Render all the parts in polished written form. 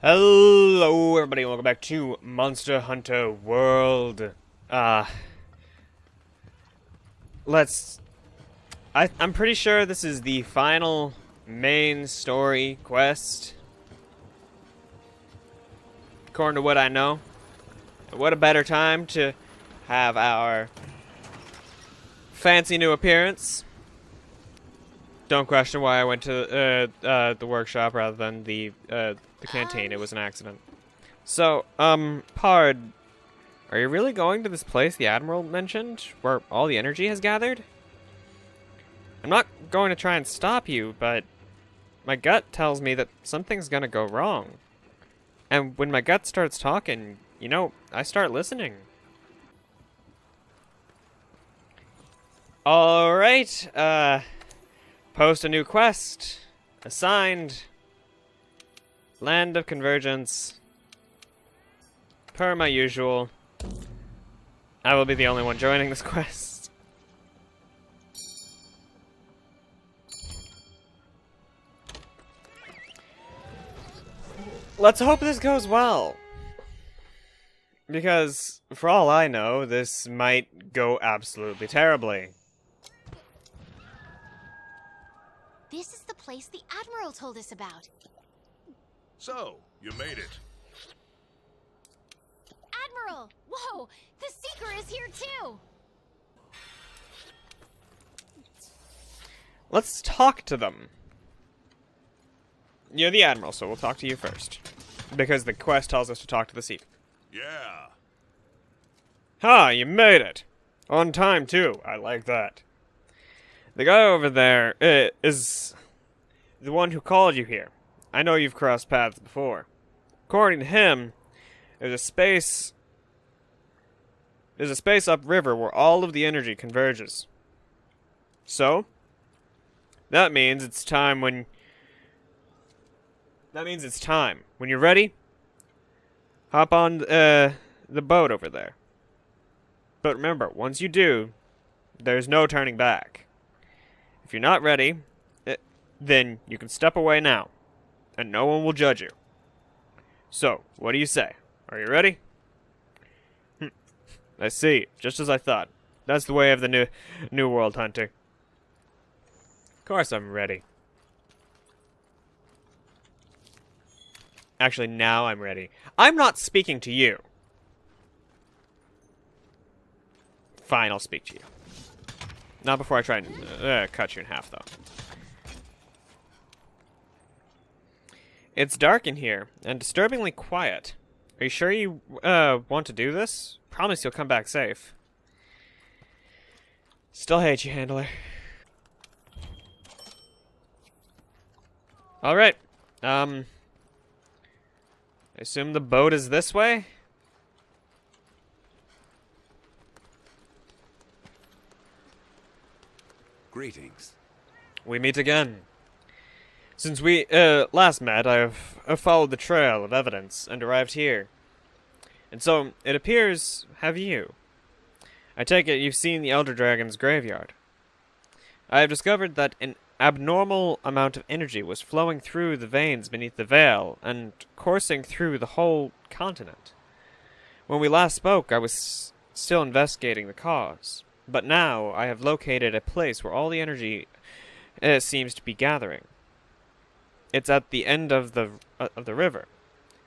Hello, everybody, and welcome back to Monster Hunter World. I'm pretty sure this is the final main story quest. According to what I know. What a better time to have our fancy new appearance. Don't question why I went to the workshop rather than the canteen. It was an accident. So, Pard, are you really going to this place the Admiral mentioned, where all the energy has gathered? I'm not going to try and stop you, but my gut tells me that something's gonna go wrong. And when my gut starts talking, you know, I start listening. Alright, post a new quest. Assigned. Land of Convergence. Per my usual. I will be the only one joining this quest. Let's hope this goes well. Because, for all I know, this might go absolutely terribly. This is the place the Admiral told us about. So, you made it. Admiral! Whoa! The Seeker is here too! Let's talk to them. You're the Admiral, so we'll talk to you first. Because the quest tells us to talk to the Seeker. Yeah. Ha! You made it! On time, too. I like that. The guy over there is the one who called you here. I know you've crossed paths before. According to him, there's a space upriver where all of the energy converges. So, that means it's time. When you're ready, hop on the boat over there. But remember, once you do, there's no turning back. If you're not ready, then you can step away now, and no one will judge you. So, what do you say? Are you ready? I see, just as I thought. That's the way of the new world hunter. Of course I'm ready. Actually, now I'm ready. I'm not speaking to you. Fine, I'll speak to you. Not before I try and cut you in half, though. It's dark in here, and disturbingly quiet. Are you sure you want to do this? Promise you'll come back safe. Still hate you, Handler. Alright. I assume the boat is this way? Greetings. We meet again. Since we last met, I have followed the trail of evidence and arrived here. And so, it appears, have you. I take it you've seen the Elder Dragon's graveyard. I have discovered that an abnormal amount of energy was flowing through the veins beneath the veil and coursing through the whole continent. When we last spoke, I was still investigating the cause. But now, I have located a place where all the energy seems to be gathering. It's at the end of the river.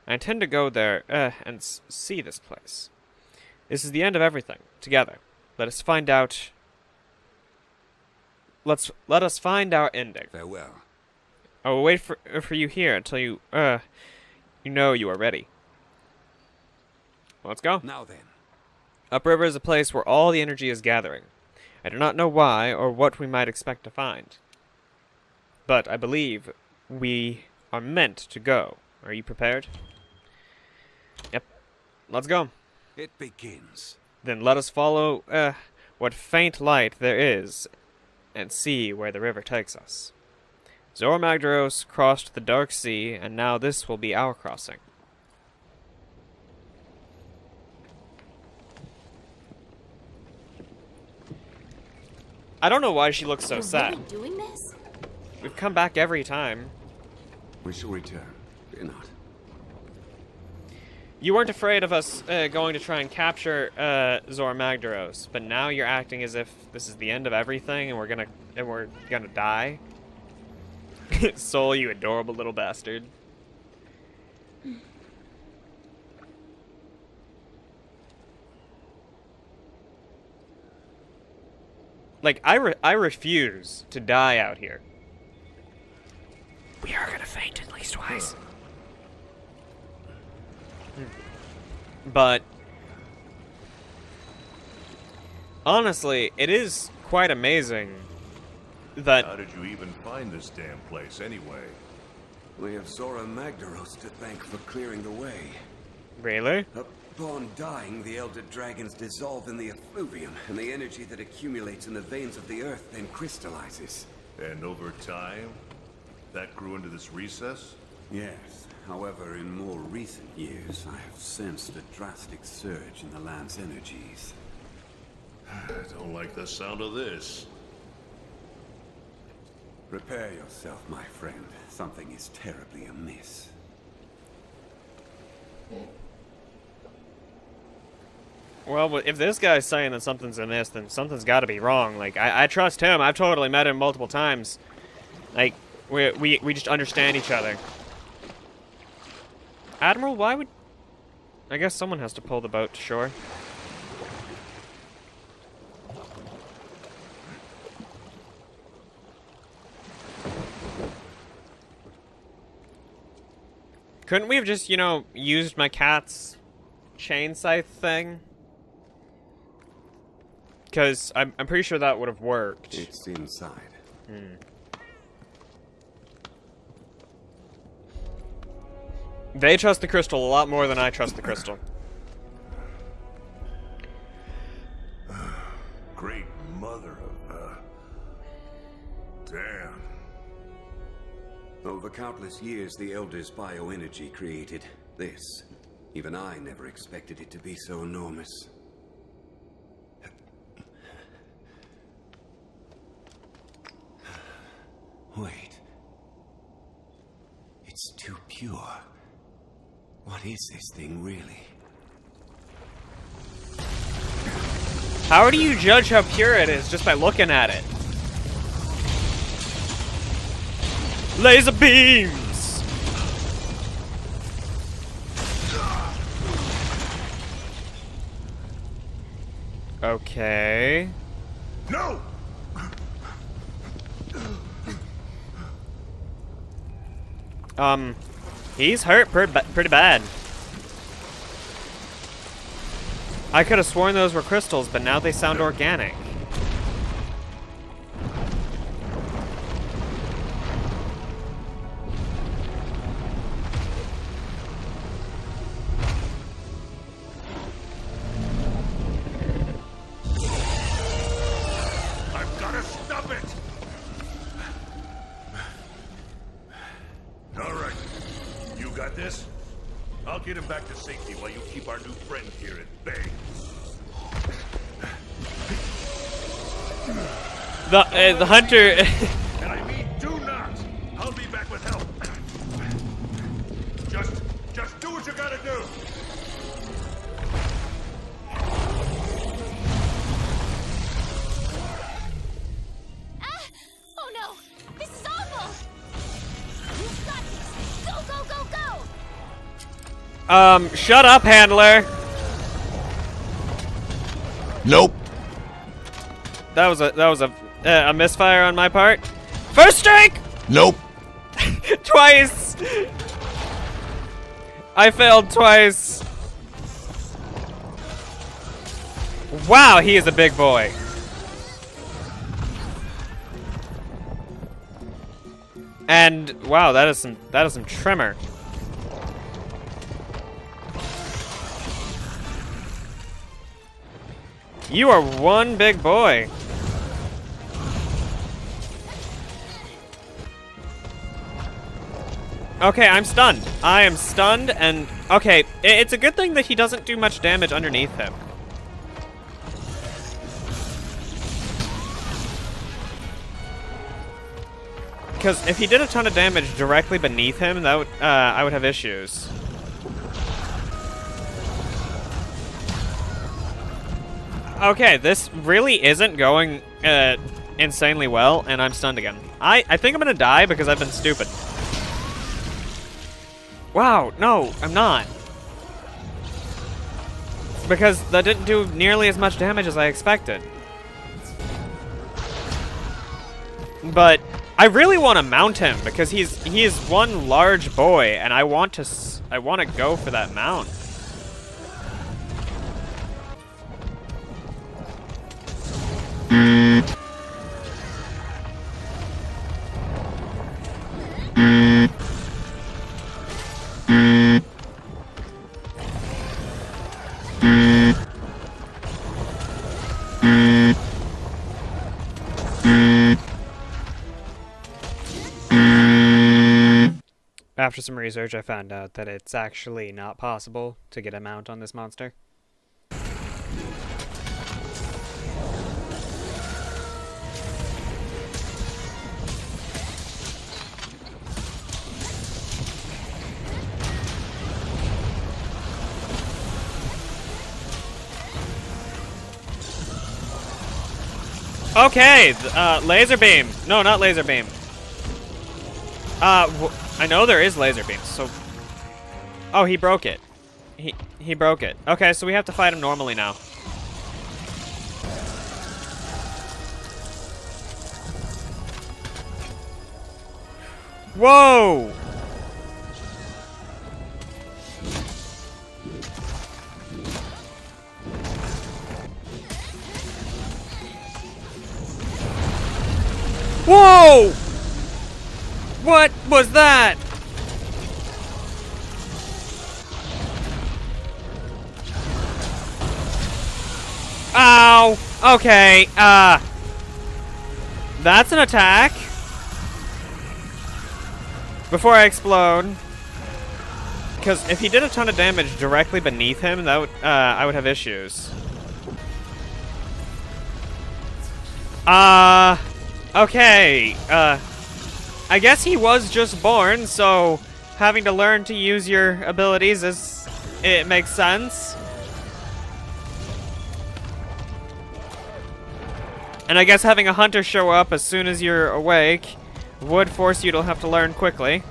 I intend to go there and see this place. This is the end of everything. Together, let us find out. Let us find our ending. Farewell. I will wait for you here until you know you are ready. Let's go. Now then. Upriver is a place where all the energy is gathering. I do not know why or what we might expect to find. But I believe we are meant to go. Are you prepared? Yep. Let's go. It begins. Then let us follow what faint light there is and see where the river takes us. Zorah Magdaros crossed the Dark Sea, and now this will be our crossing. I don't know why she looks so You're sad. really doing this? We've come back every time. We shall return. Fear not. You weren't afraid of us going to try and capture Zor Magdaros, but now you're acting as if this is the end of everything and we're gonna die. Soul, you adorable little bastard. Like, I refuse to die out here. We are gonna faint at least twice. But honestly, it is quite amazing that How did you even find this damn place anyway? We have Zora Magdaros to thank for clearing the way. really. Upon dying, the Elder Dragons dissolve in the effluvium, and the energy that accumulates in the veins of the earth then crystallizes. And over time, that grew into this recess? Yes. However, in more recent years, I have sensed a drastic surge in the land's energies. I don't like the sound of this. Prepare yourself, my friend. Something is terribly amiss. Well, if this guy's saying that something's amiss, then something's got to be wrong. Like, I trust him. I've totally met him multiple times. Like, we just understand each other. Admiral, why would... I guess someone has to pull the boat to shore. Couldn't we have just, you know, used my cat's chain scythe thing? Because I'm pretty sure that would have worked. It's inside. They trust the crystal a lot more than I trust the crystal. Great mother of... Damn. Over countless years, the Elder's bioenergy created this. Even I never expected it to be so enormous. Wait. It's too pure. What is this thing, really? How do you judge how pure it is just by looking at it? Laser beams! Okay. No! He's hurt pretty bad. I could have sworn those were crystals, but now they sound organic. I've gotta stop it! Alright. You got this? I'll get him back to safety while you keep our new friend here at bay. The hunter... And I mean do not! I'll be back with help. Just do what you gotta do! Ah! Oh no! This is awful! You've got this! Go, go, go, go! Shut up, handler! Nope. That was a misfire on my part. First strike! Nope. Twice! I failed twice. Wow, he is a big boy. And wow, that is some tremor. You are one big boy. Okay, I'm stunned. I am stunned, and okay, it's a good thing that he doesn't do much damage underneath him. Because if he did a ton of damage directly beneath him, that would I would have issues. Okay, this really isn't going insanely well, and I'm stunned again. I think I'm gonna die because I've been stupid. Wow, no, I'm not. Because that didn't do nearly as much damage as I expected. But I really want to mount him because he is one large boy, and I want to go for that mount. After some research, I found out that it's actually not possible to get a mount on this monster. Okay, laser beam. No, not laser beam. I know there is laser beams, so... Oh, he broke it. He broke it. Okay, so we have to fight him normally now. Whoa! Whoa! What was that? Ow! Okay, that's an attack. Before I explode. Because if he did a ton of damage directly beneath him, that would, I would have issues. Okay, I guess he was just born, so having to learn to use your abilities it makes sense. And I guess having a hunter show up as soon as you're awake would force you to have to learn quickly.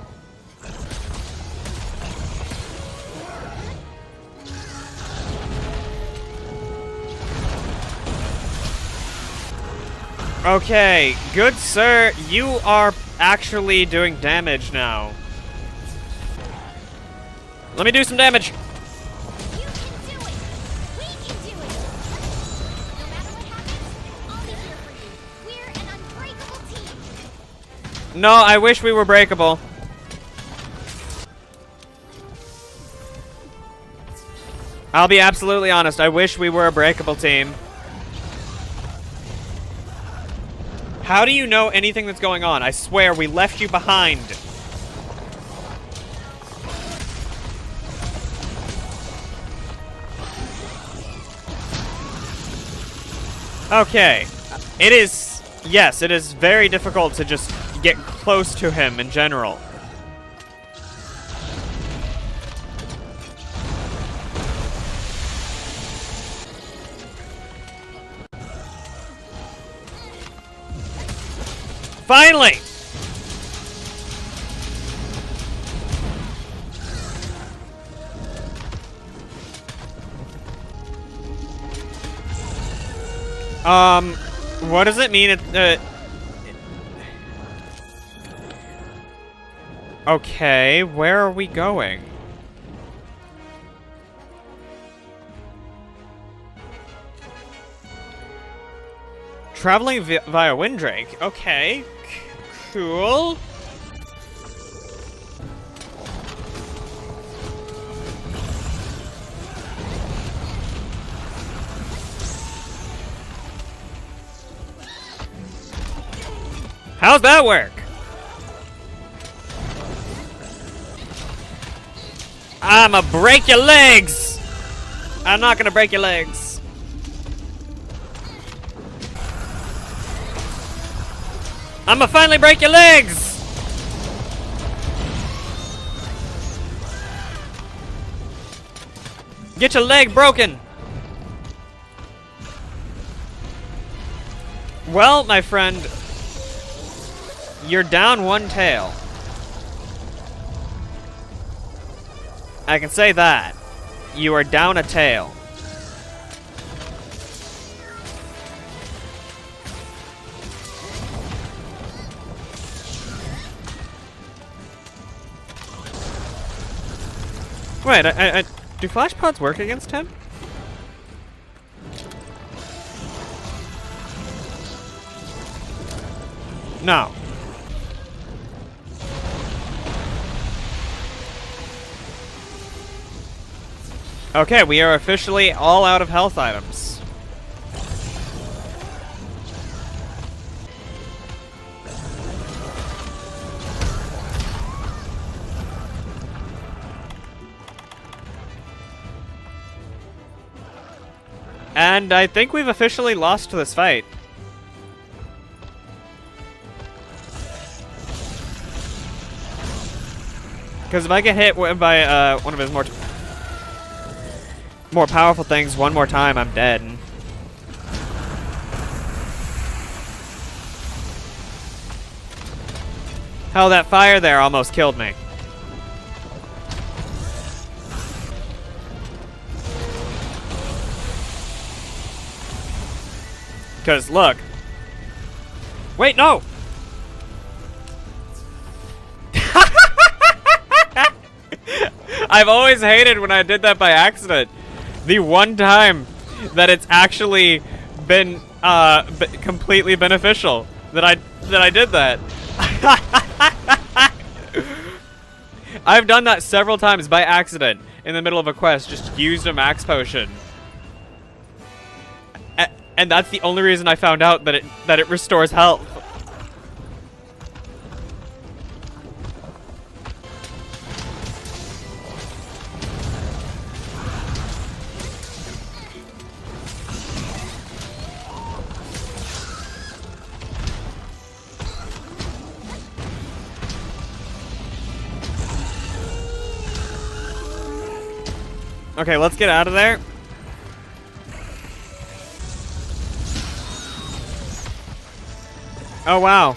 Okay, good sir, you are actually doing damage now. Let me do some damage. You can do it! We can do it! No matter what happens, I'll be here for you. We're an unbreakable team. No, I wish we were breakable. I'll be absolutely honest, I wish we were a breakable team. How do you know anything that's going on? I swear, we left you behind. Okay. It is... Yes, it is very difficult to just get close to him in general. Finally! What does it mean? Okay, where are we going? Traveling via Windrake. Okay, cool. How's that work? I'ma break your legs! I'm not gonna break your legs. I'ma finally break your legs! Get your leg broken! Well, my friend, you're down one tail. I can say that. You are down a tail. Wait, do flash pods work against him? No. Okay, we are officially all out of health items. And I think we've officially lost this fight. Because if I get hit by one of his more powerful things one more time, I'm dead. Hell, that fire there almost killed me. Because, look. Wait, no! I've always hated when I did that by accident. The one time that it's actually been completely beneficial that I did that. I've done that several times by accident in the middle of a quest. Just used a max potion. And that's the only reason I found out that it restores health. Okay, let's get out of there. Oh, wow.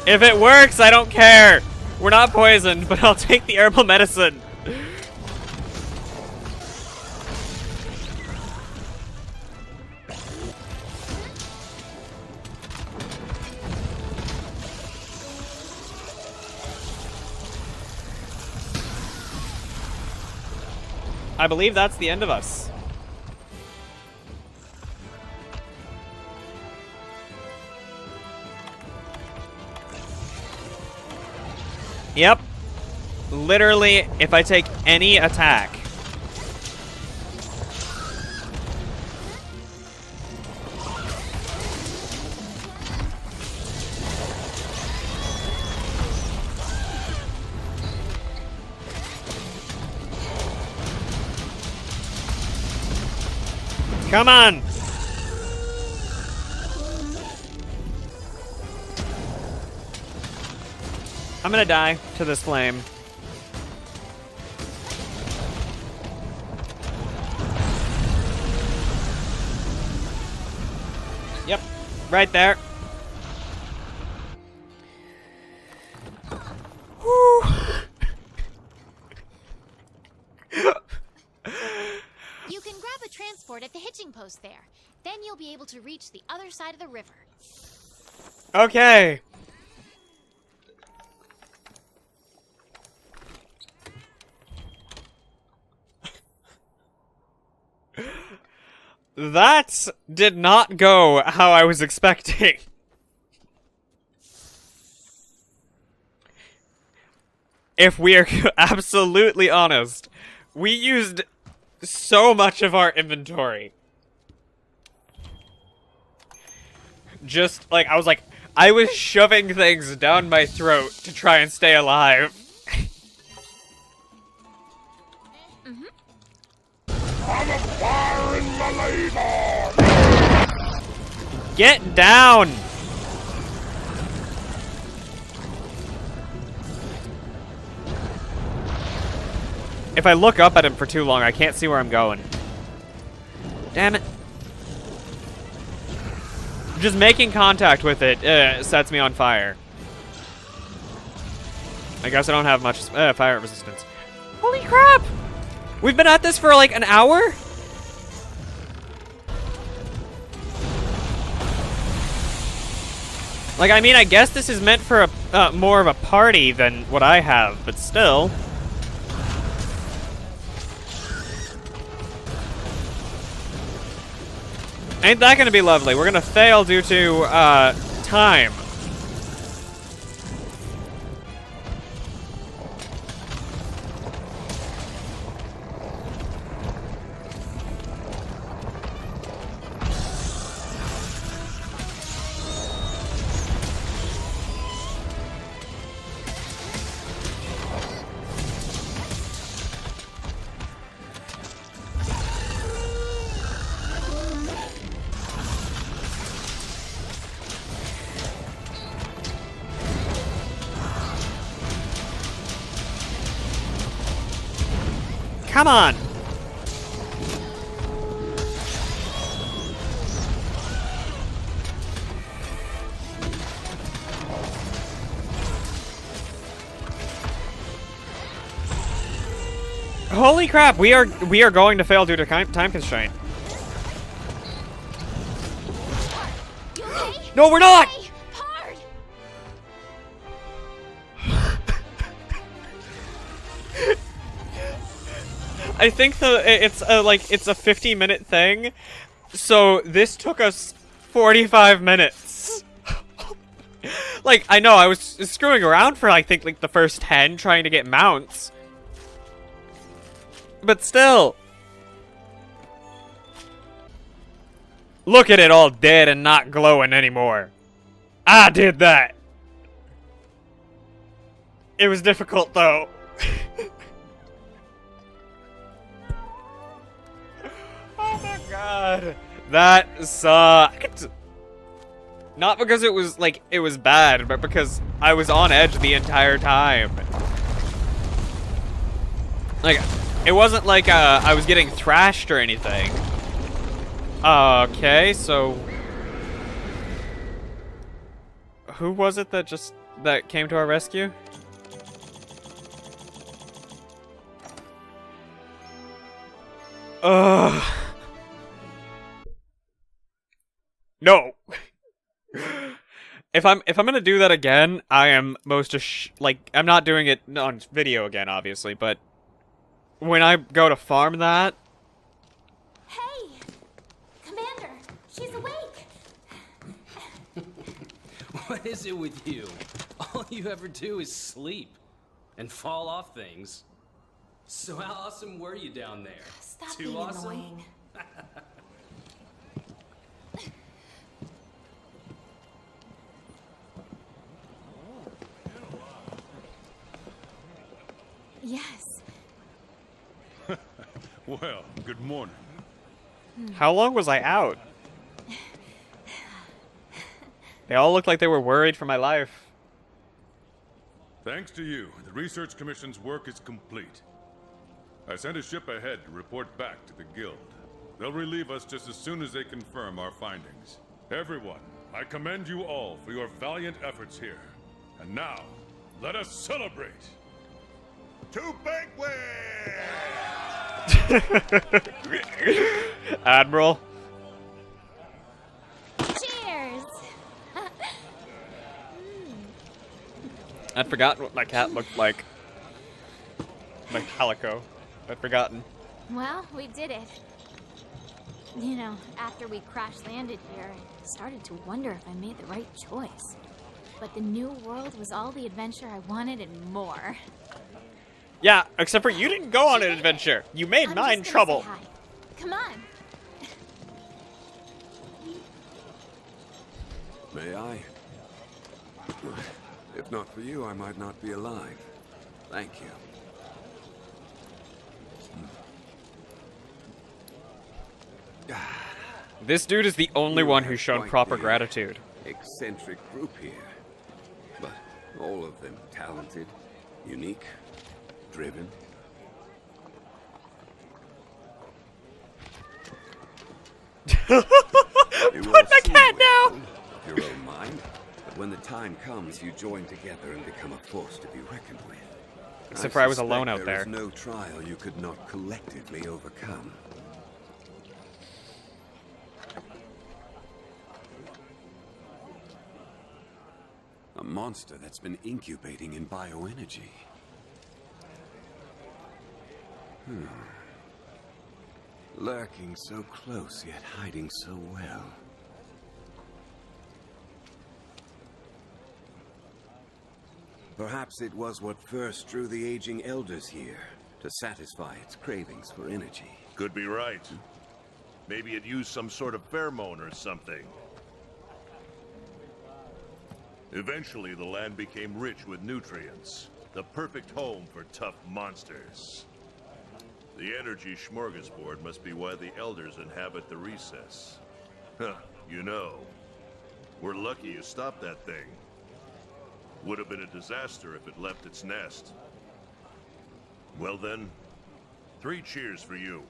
If it works, I don't care. We're not poisoned, but I'll take the herbal medicine. I believe that's the end of us. Yep. Literally, if I take any attack. Come on! I'm gonna die to this flame. Yep, right there. Whew. You can grab a transport at the hitching post there. Then you'll be able to reach the other side of the river. Okay. That did not go how I was expecting. If we are absolutely honest, we used so much of our inventory. Just like, I was shoving things down my throat to try and stay alive. Get down! if I look up at him for too long, I can't see where I'm going. Damn it. Just making contact with it sets me on fire. I guess I don't have much fire resistance. Holy crap! We've been at this for like an hour? Like, I mean, I guess this is meant for a more of a party than what I have, but still. Ain't that gonna be lovely? We're gonna fail due to, time. Come on! Holy crap, we are going to fail due to time constraint. You okay? No, we're not! Hey, hard! I think it's a 50-minute thing, so this took us 45 minutes. Like, I know I was screwing around for I think like the first 10 trying to get mounts, but still. Look at it all dead and not glowing anymore. I did that. It was difficult though. Oh my god. That sucked. Not because it was, like, it was bad, but because I was on edge the entire time. Like, it wasn't like I was getting thrashed or anything. Okay, so... Who was it that came to our rescue? Ugh. No. If I'm gonna do that again, I am like, I'm not doing it on video again, obviously, but when I go to farm that. Hey! Commander, she's awake! What is it with you? All you ever do is sleep and fall off things. So how awesome were you down there? Stop Too being awesome? annoying. Yes. Well, good morning. How long was I out? They all looked like they were worried for my life. Thanks to you, the Research Commission's work is complete. I sent a ship ahead to report back to the Guild. They'll relieve us just as soon as they confirm our findings. Everyone, I commend you all for your valiant efforts here. And now, let us celebrate! To banquet! Admiral. Cheers! I'd forgotten what my cat looked like. My calico. I'd forgotten. Well, we did it. You know, after we crash landed here, I started to wonder if I made the right choice. But the new world was all the adventure I wanted and more. Yeah, except for you didn't go on an adventure. You made I'm mine just gonna trouble. say hi. Come on. May I? If not for you, I might not be alive. Thank you. This dude is the only You one have who's shown quite proper the gratitude. Eccentric group here. But all of them talented, unique, driven. You Put all the seem cat well down! of your own mind, but when the time comes, you join together and become a force to be reckoned with. Except for I was suspect alone out there there. is no trial you could not collectively overcome. A monster that's been incubating in bioenergy. Lurking so close, yet hiding so well. Perhaps it was what first drew the aging elders here, to satisfy its cravings for energy. Could be right. Maybe it used some sort of pheromone or something. Eventually, the land became rich with nutrients. The perfect home for tough monsters. The energy smorgasbord must be why the elders inhabit the recess. Huh, you know, we're lucky you stopped that thing. Would have been a disaster if it left its nest. Well then, 3 cheers for you.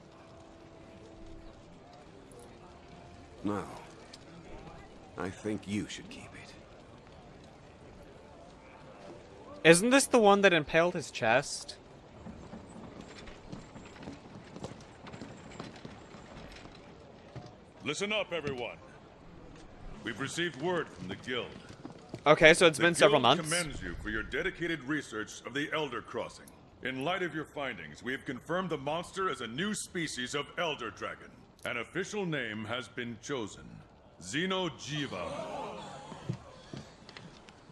No. I think you should keep it. Isn't this the one that impaled his chest? Listen up, everyone. We've received word from the Guild. Okay, so it's The been several Guild months. commends you for your dedicated research of the Elder Crossing. In light of your findings, we have confirmed the monster as a new species of Elder Dragon. An official name has been chosen. Xeno'jiiva.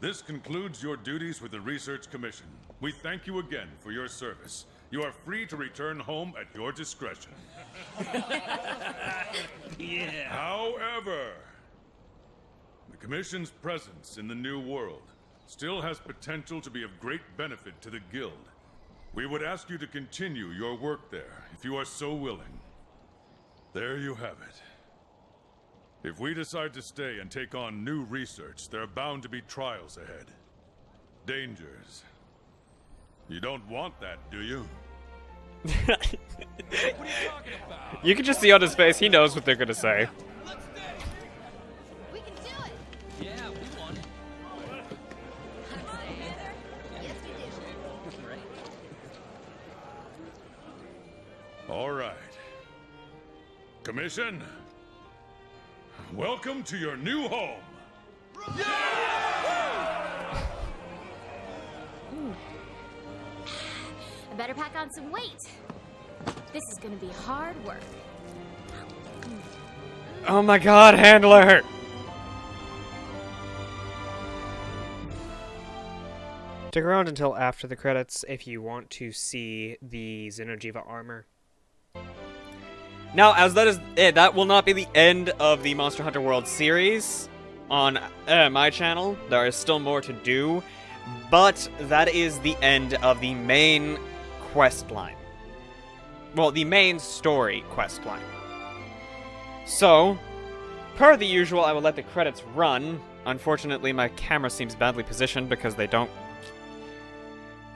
This concludes your duties with the Research Commission. We thank you again for your service. You are free to return home at your discretion. Yeah. However, the Commission's presence in the New World still has potential to be of great benefit to the Guild. We would ask you to continue your work there, if you are so willing. There you have it. If we decide to stay and take on new research, there are bound to be trials ahead. Dangers. You don't want that, do you? You can just see on his face, he knows what they're gonna say. We can do it! Yeah, we won. Yes, we do. All right. Commission, welcome to your new home. I better pack on some weight. This is gonna be hard work. Oh my god, Handler! Stick around until after the credits if you want to see the Xeno'jiiva armor. Now, as that is it, that will not be the end of the Monster Hunter World series on my channel. There is still more to do, but that is the end of the main quest line. Well, the main story quest line. So, per the usual, I will let the credits run. Unfortunately, my camera seems badly positioned because they don't...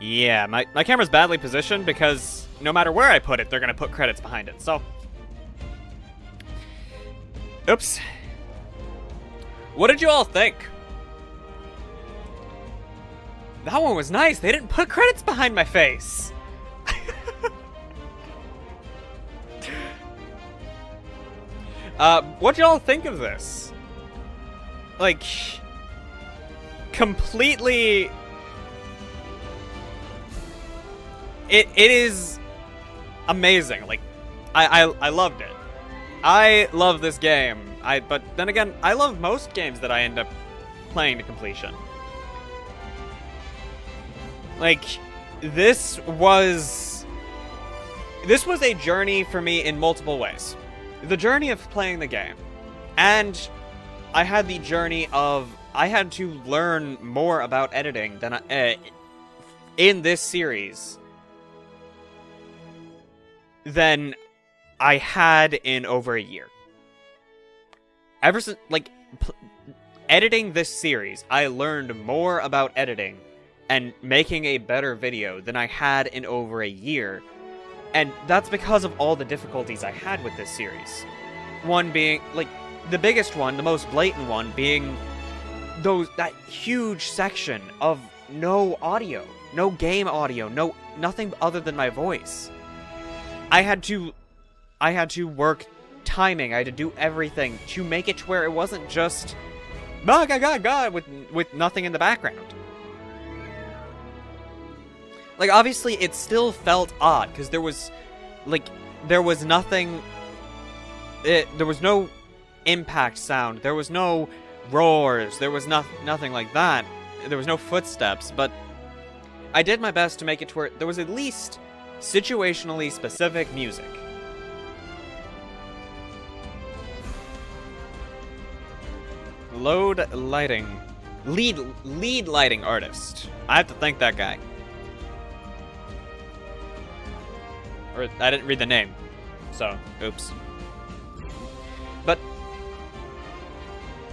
Yeah, my camera's badly positioned because no matter where I put it, they're gonna put credits behind it, so... Oops. What did you all think? That one was nice. They didn't put credits behind my face. What y'all think of this? Like, completely... It is amazing. Like, I loved it. I love this game. But then again, I love most games that I end up playing to completion. Like, this was a journey for me in multiple ways. The journey of playing the game, and I had the journey of I had to learn more about editing than in this series than I had in over a year. Ever since, like, editing this series, I learned more about editing and making a better video than I had in over a year. And that's because of all the difficulties I had with this series. one being, like, the biggest one, the most blatant one being that huge section of no audio, no game audio, nothing other than my voice. I had to work timing. I had to do everything to make it to where it wasn't just God with nothing in the background. Like, obviously it still felt odd because there was nothing. There was no impact sound. There was no roars. There was nothing like that. There was no footsteps, but I did my best to make it to where there was at least situationally specific music. Lead lighting artist. I have to thank that guy. Or I didn't read the name, so oops. But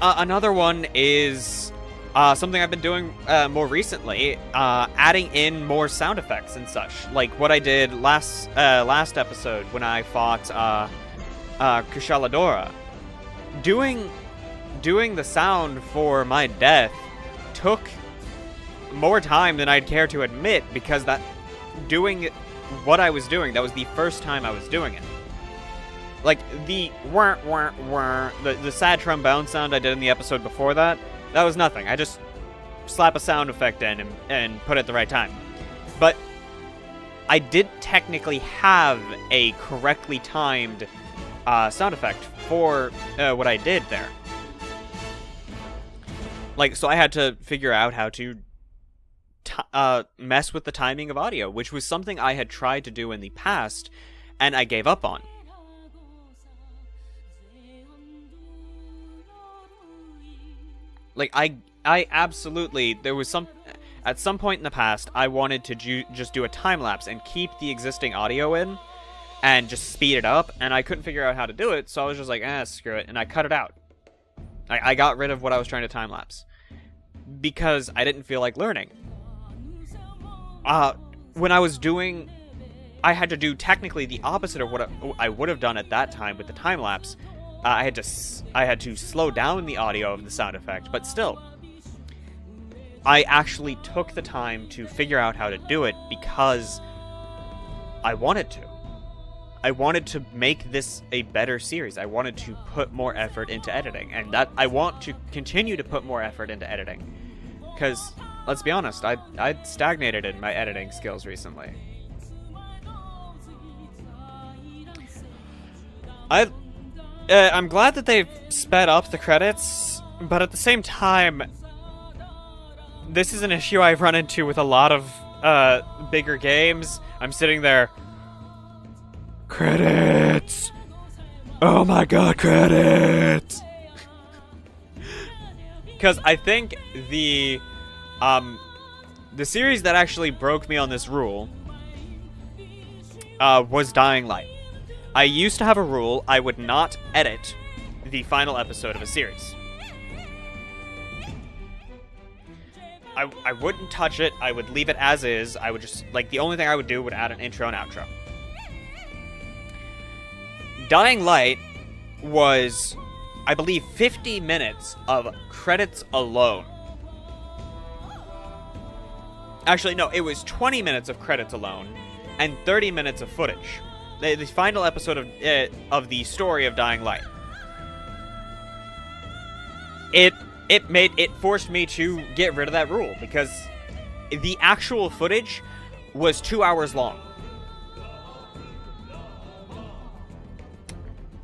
another one is something I've been doing more recently, adding in more sound effects and such, like what I did last episode when I fought Kushaladora. Doing the sound for my death took more time than I'd care to admit, because doing what I was doing, that was the first time I was doing it. Like, the wah, wah, wah, the sad trombone sound I did in the episode before that was nothing. I just slap a sound effect in and put it at the right time. But I did technically have a correctly timed sound effect for what I did there. Like, so I had to figure out how to mess with the timing of audio, which was something I had tried to do in the past, and I gave up on. Like, I absolutely, there was at some point in the past, I wanted to just do a time-lapse and keep the existing audio in, and just speed it up, and I couldn't figure out how to do it, so I was just like, screw it, and I cut it out. I got rid of what I was trying to time-lapse, because I didn't feel like learning. When I was doing, I had to do technically the opposite of what I would have done at that time with the time-lapse. I had to slow down the audio of the sound effect, but still, I actually took the time to figure out how to do it because I wanted to. I wanted to make this a better series. I wanted to put more effort into editing, and that I want to continue to put more effort into editing. Because, let's be honest, I stagnated in my editing skills recently. I'm glad that they've sped up the credits, but at the same time, this is an issue I've run into with a lot of bigger games. I'm sitting there, credits! Oh my god, credits! Because I think the series that actually broke me on this rule was Dying Light. I used to have a rule: I would not edit the final episode of a series. I wouldn't touch it, I would leave it as is, I would just, like, the only thing I would do would add an intro and outro. Dying Light was, I believe, 50 minutes of credits alone. Actually, no, it was 20 minutes of credits alone, and 30 minutes of footage. The final episode of the story of Dying Light. It forced me to get rid of that rule, because the actual footage was 2 hours long.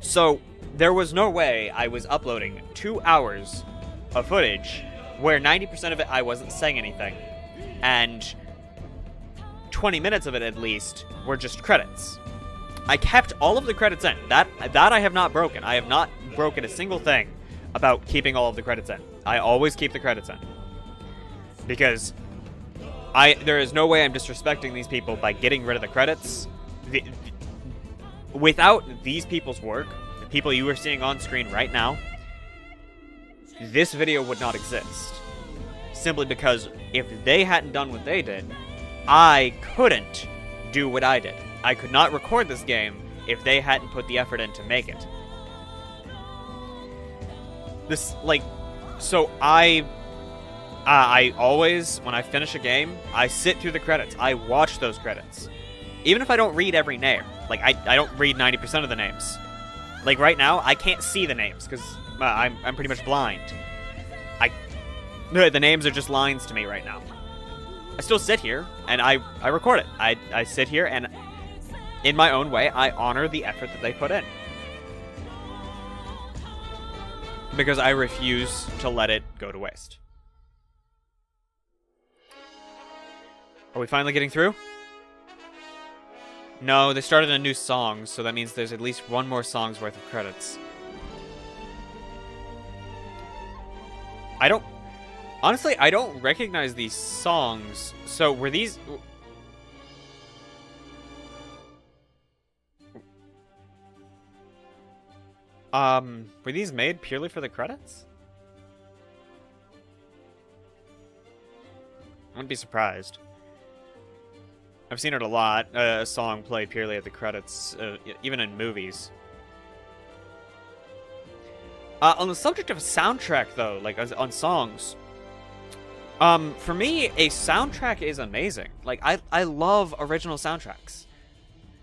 So there was no way I was uploading 2 hours of footage where 90% of it I wasn't saying anything, and 20 minutes of it at least were just credits. I kept all of the credits in. That I have not broken. I have not broken a single thing about keeping all of the credits in. I always keep the credits in. Because there is no way I'm disrespecting these people by getting rid of the credits. Without these people's work, the people you are seeing on screen right now, this video would not exist. Simply because if they hadn't done what they did, I couldn't do what I did. I could not record this game if they hadn't put the effort in to make it. This, like, so I always, when I finish a game, I sit through the credits. I watch those credits. Even if I don't read every name. Like, I don't read 90% of the names. Like, right now, I can't see the names, because I'm pretty much blind. The names are just lines to me right now. I still sit here, and I record it. I sit here, and in my own way, I honor the effort that they put in. Because I refuse to let it go to waste. Are we finally getting through? No, they started a new song, so that means there's at least one more song's worth of credits. Honestly, I don't recognize these songs. So, were these... were these made purely for the credits? I wouldn't be surprised. I've seen it a lot, a song played purely at the credits, even in movies. On the subject of soundtrack, though, like, on songs, for me, a soundtrack is amazing. Like, I love original soundtracks.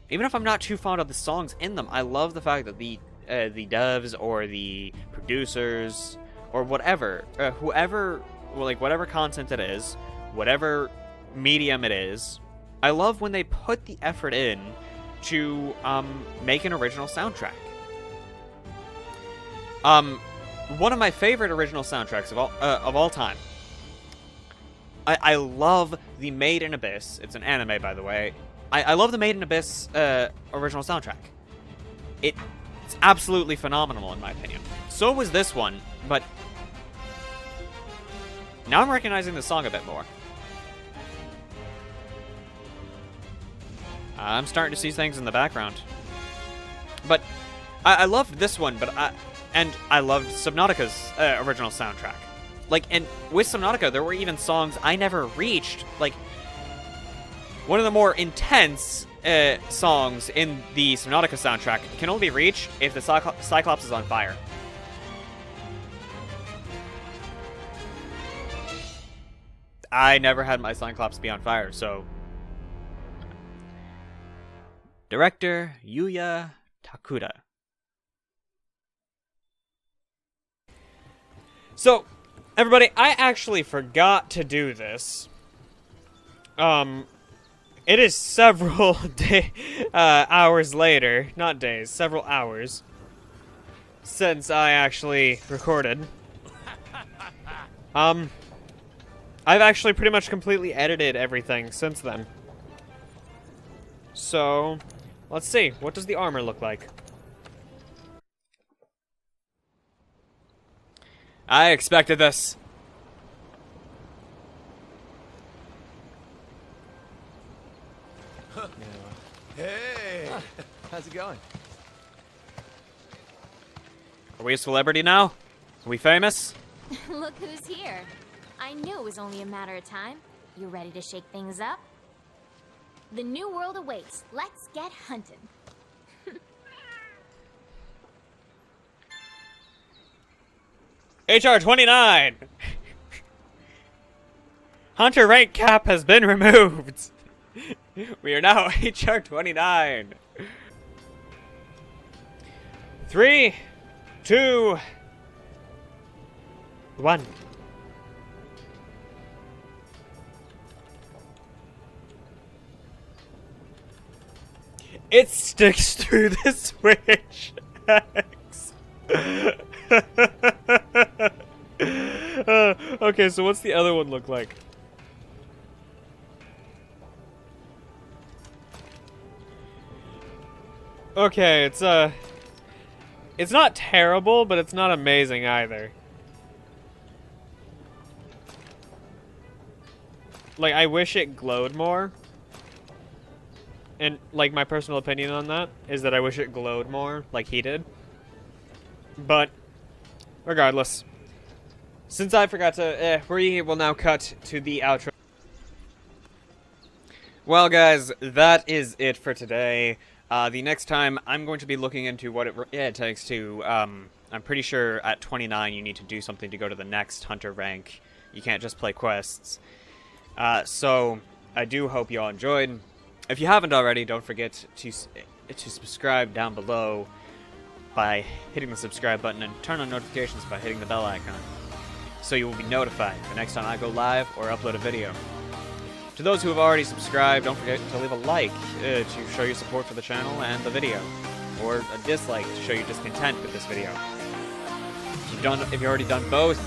Even if I'm not too fond of the songs in them, I love the fact that the devs or the producers or whatever, whoever, well, like, whatever content it is, whatever medium it is, I love when they put the effort in to make an original soundtrack. One of my favorite original soundtracks of all time. I love the Made in Abyss. It's an anime, by the way. I love the Made in Abyss original soundtrack. It's absolutely phenomenal, in my opinion. So was this one, but now I'm recognizing the song a bit more. I'm starting to see things in the background. But I loved this one, and I loved Subnautica's original soundtrack. Like, and with Subnautica, there were even songs I never reached. Like, one of the more intense songs in the Subnautica soundtrack can only be reached if the Cyclops is on fire. I never had my Cyclops be on fire, so... Director Yuya Takuda. So, everybody, I actually forgot to do this. It is several hours later, not days, several hours, since I actually recorded. I've actually pretty much completely edited everything since then. So, let's see. What does the armor look like? I expected this. Hey! How's it going? Are we a celebrity now? Are we famous? Look who's here. I knew it was only a matter of time. You ready to shake things up? The new world awaits. Let's get hunting. HR 29! Hunter rank cap has been removed. We are now HR 29. 3, 2, 1. It sticks through the Switch X. Okay, so what's the other one look like? Okay, it's not terrible, but it's not amazing either. Like, I wish it glowed more. And, like, my personal opinion on that is that I wish it glowed more, like he did. But, regardless. Since I forgot to, we will now cut to the outro. Well, guys, that is it for today. The next time, I'm going to be looking into what it takes to, I'm pretty sure at 29 you need to do something to go to the next hunter rank. You can't just play quests. So I do hope you all enjoyed. If you haven't already, don't forget to subscribe down below by hitting the subscribe button and turn on notifications by hitting the bell icon, so you will be notified the next time I go live or upload a video. To those who have already subscribed, don't forget to leave a like to show your support for the channel and the video, or a dislike to show your discontent with this video. If you've already done both,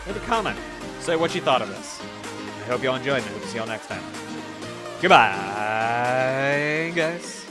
leave a comment. Say what you thought of this. I hope you all enjoyed, and I hope to see you all next time. Goodbye, guys.